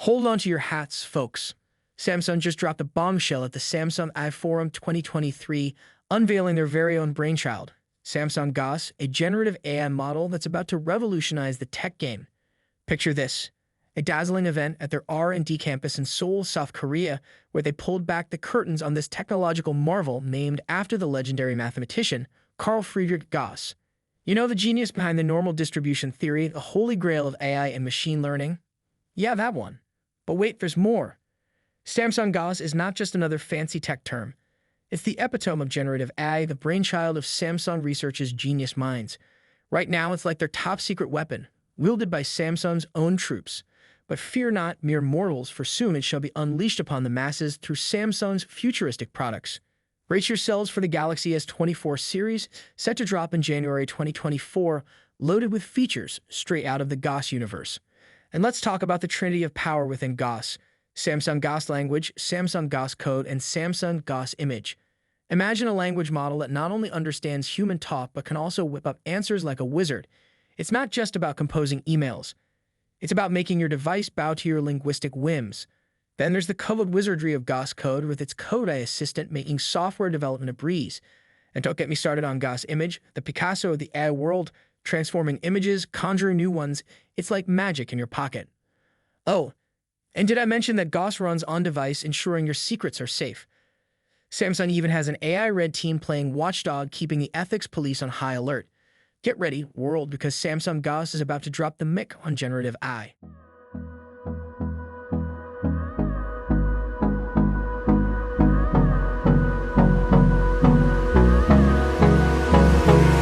Hold on to your hats, folks. Samsung just dropped a bombshell at the Samsung AI Forum 2023, unveiling their very own brainchild, Samsung GOS, a generative AI model that's about to revolutionize the tech game. Picture this, a dazzling event at their R&D campus in Seoul, South Korea, where they pulled back the curtains on this technological marvel named after the legendary mathematician Carl Friedrich Gauss. You know the genius behind the normal distribution theory, the holy grail of AI and machine learning? Yeah, that one. But wait, there's more. Samsung GOS is not just another fancy tech term. It's the epitome of generative AI, the brainchild of Samsung Research's genius minds. Right now, it's like their top-secret weapon, wielded by Samsung's own troops. But fear not, mere mortals, for soon it shall be unleashed upon the masses through Samsung's futuristic products. Brace yourselves for the Galaxy S24 series, set to drop in January 2024, loaded with features straight out of the GOS universe. And let's talk about the trinity of power within GOS: Samsung GOS language, Samsung GOS code, and Samsung GOS image. Imagine a language model that not only understands human talk but can also whip up answers like a wizard. It's not just about composing emails. It's about making your device bow to your linguistic whims. Then there's the code wizardry of GOS code, with its Code AI assistant making software development a breeze. And don't get me started on GOS image, the Picasso of the AI world, transforming images, conjuring new ones. It's like magic in your pocket. Oh, and did I mention that GOS runs on-device, ensuring your secrets are safe? Samsung even has an AI-red team playing watchdog, keeping the ethics police on high alert. Get ready, world, because Samsung GOS is about to drop the mic on generative AI.